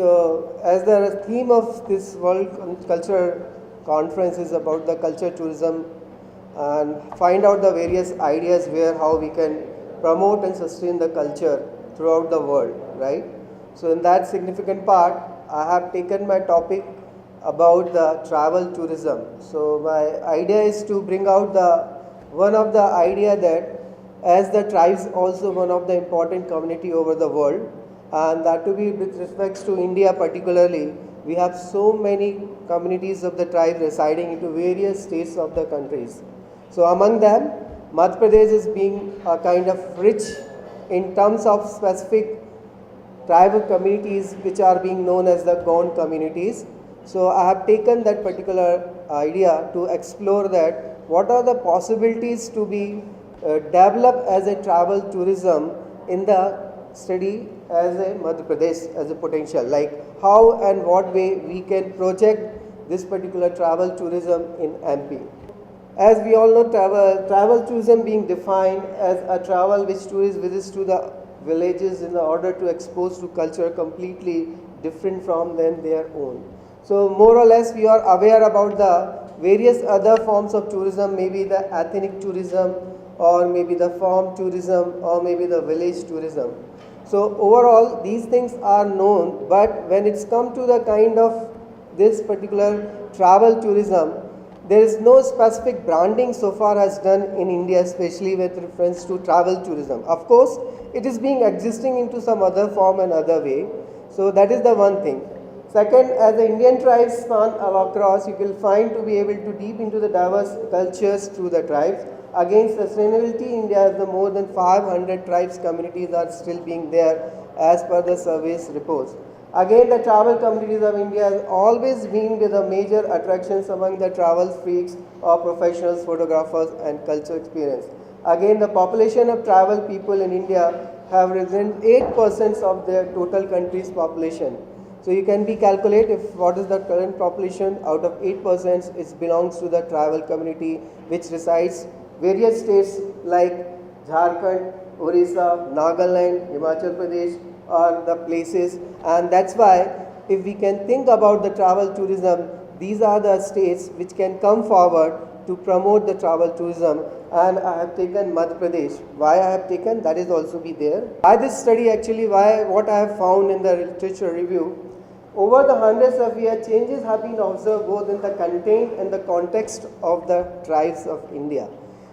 So, as the theme of this World Culture Conference is about the culture tourism and find out the various ideas where how we can promote and sustain the culture throughout the world, right? So, in that significant part, I have taken my topic about the travel tourism. So, my idea is to bring out the one of the idea that as the tribes also one of the important community over the world, and that to be with respects to India particularly, we have so many communities of the tribe residing into various states of the countries. So among them, Madhya Pradesh is being a kind of rich in terms of specific tribal communities which are being known as the Gond communities. So I have taken that particular idea to explore that what are the possibilities to be developed as a travel tourism in the study as a Madhya Pradesh as a potential, like how and what way we can project this particular travel tourism in MP. As we all know, travel tourism being defined as a travel which tourists visits to the villages in order to expose to culture completely different from than their own. So more or less we are aware about the various other forms of tourism, maybe the ethnic tourism or maybe the farm tourism or maybe the village tourism. So overall these things are known, but when it's come to the kind of this particular travel tourism, there is no specific branding so far as done in India, especially with reference to travel tourism. Of course, it is being existing into some other form and other way. So that is the one thing. Second, as the Indian tribes span across, you will find to be able to deep into the diverse cultures through the tribes. Again, sustainability, India has the more than 500 tribes communities are still being there as per the survey's reports. Again, the travel communities of India has always been with the major attractions among the travel freaks or professionals, photographers and cultural experience. Again, the population of travel people in India have represented 8% of their total country's population. So you can be calculate if what is the current population out of 8% it belongs to the travel community which resides various states like Jharkhand, Orissa, Nagaland, Himachal Pradesh are the places, and that's why if we can think about the travel tourism, these are the states which can come forward to promote the travel tourism, and I have taken Madhya Pradesh. Why I have taken that is also be there. By this study actually what I have found in the literature review, over the hundreds of years changes have been observed both in the content and the context of the tribes of India.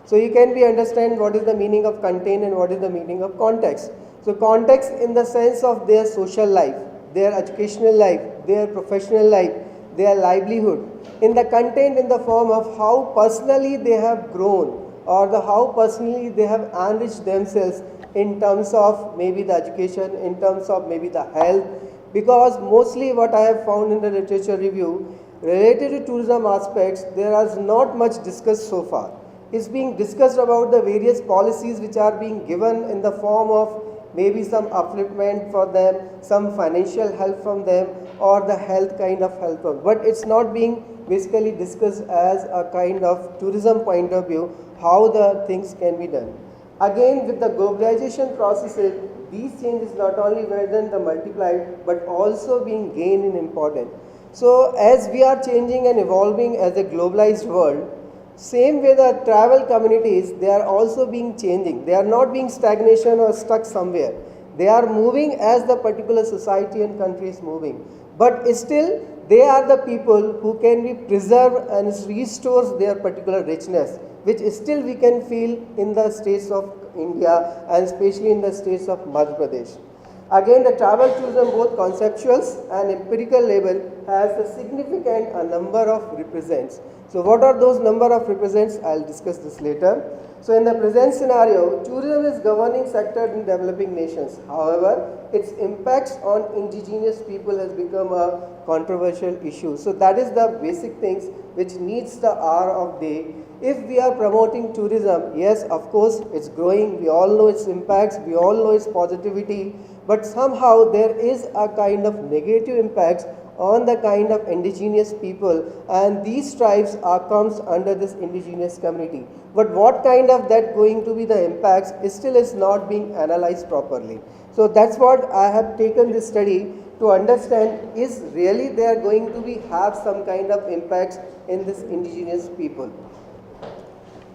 So you can be understand what is the meaning of content and what is the meaning of context. So context in the sense of their social life, their educational life, their professional life, their livelihood. In the content in the form of how personally they have grown or how personally they have enriched themselves in terms of maybe the education, in terms of maybe the health. Because mostly what I have found in the literature review related to tourism aspects, there is not much discussed so far. It's being discussed about the various policies which are being given in the form of maybe some upliftment for them, some financial help from them or the health kind of help from, but it's not being basically discussed as a kind of tourism point of view how the things can be done. Again, with the globalization processes, these changes not only were done the multiplied but also being gained in importance. So as we are changing and evolving as a globalized world, same way the travel communities, they are also being changing. They are not being stagnation or stuck somewhere. They are moving as the particular society and country is moving. But still, they are the people who can be preserved and restores their particular richness, which still we can feel in the states of India and especially in the states of Madhya Pradesh. Again, the travel tourism, both conceptual and empirical level, has a significant number of represents. So what are those number of represents? I'll discuss this later. So in the present scenario, tourism is governing sector in developing nations. However, its impacts on indigenous people has become a controversial issue. So that is the basic things which needs the hour of day. If we are promoting tourism, yes, of course, it's growing. We all know its impacts. We all know its positivity. But somehow there is a kind of negative impacts on the kind of indigenous people, and these tribes comes under this indigenous community. But what kind of that going to be the impacts still is not being analyzed properly. So that's what I have taken this study to understand is really they are going to have some kind of impacts in this indigenous people.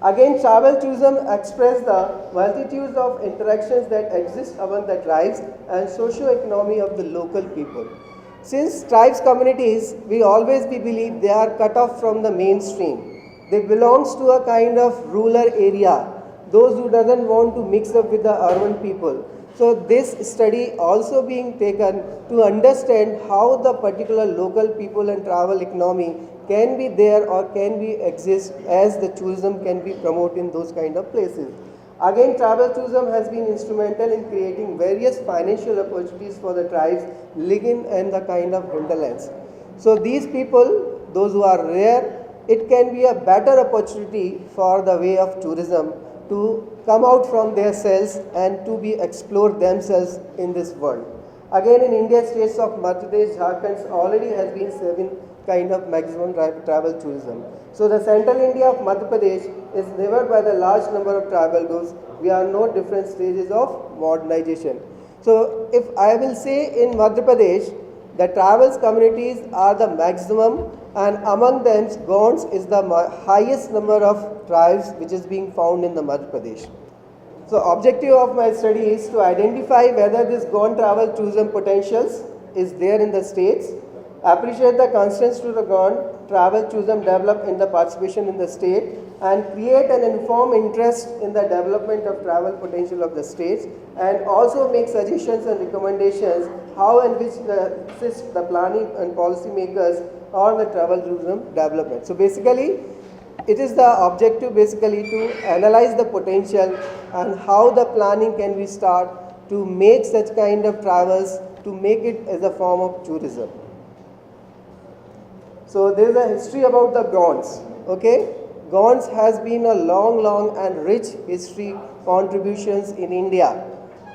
Again, travel tourism expresses the multitudes of interactions that exist among the tribes and socio-economy of the local people. Since tribes communities, we always believe they are cut off from the mainstream. They belong to a kind of rural area, those who doesn't want to mix up with the urban people. So this study also being taken to understand how the particular local people and travel economy can be there or can be exist as the tourism can be promoted in those kind of places. Again, travel tourism has been instrumental in creating various financial opportunities for the tribes living in the kind of hinterlands. So these people, those who are rare, it can be a better opportunity for the way of tourism to come out from their cells and to be explore themselves in this world. Again, in India, states of Madhya Pradesh, Jharkhand already has been serving kind of maximum travel tourism. So the central India of Madhya Pradesh is lived by the large number of travel goods. We are no different stages of modernization. So if I will say in Madhya Pradesh, the travels communities are the maximum, and among them Gonds is the highest number of tribes which is being found in the Madhya Pradesh. So objective of my study is to identify whether this Gond travel tourism potentials is there in the states, appreciate the constraints to the Gond travel tourism develop in the participation in the state, and create an informed interest in the development of travel potential of the states, and also make suggestions and recommendations how and which assist the planning and policy makers on the travel tourism development. So basically, it is the objective basically to analyze the potential and how the planning can be start to make such kind of travels, to make it as a form of tourism. So there is a history about the Gonds. Okay, Gonds has been a long and rich history contributions in India.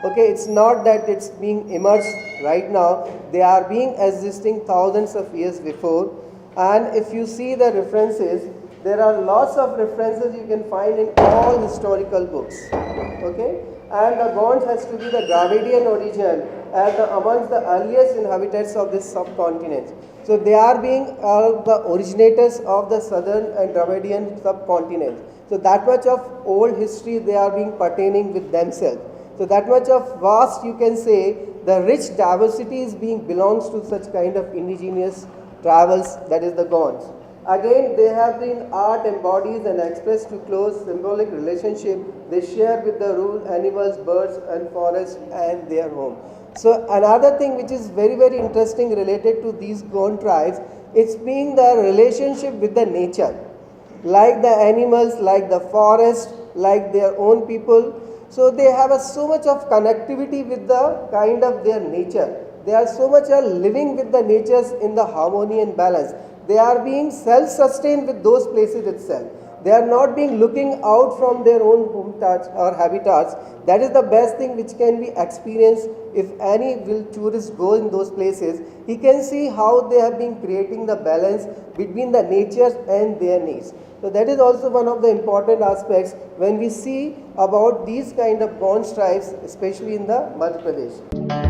Okay, it's not that it's being emerged right now. They are being existing thousands of years before. And if you see the references, there are lots of references you can find in all historical books. Okay, and the Gonds has to be the Dravidian origin as amongst the earliest inhabitants of this subcontinent. So they are being the originators of the southern and Dravidian subcontinent. So that much of old history they are being pertaining with themselves. So that much of vast, you can say, the rich diversity is being belongs to such kind of indigenous travels, that is the Gonds. Again, they have been art embodies and expressed to close symbolic relationship they share with the rural animals, birds and forests and their home. So another thing which is very interesting related to these Gond tribes, it's being the relationship with the nature, like the animals, like the forest, like their own people. So they have so much of connectivity with the kind of their nature. They are so much living with the natures in the harmony and balance. They are being self-sustained with those places itself. They are not being looking out from their own hometats or habitats. That is the best thing which can be experienced if any will tourist go in those places. He can see how they have been creating the balance between the nature and their needs. So that is also one of the important aspects when we see about these kind of Gond tribes, especially in the Madhya Pradesh.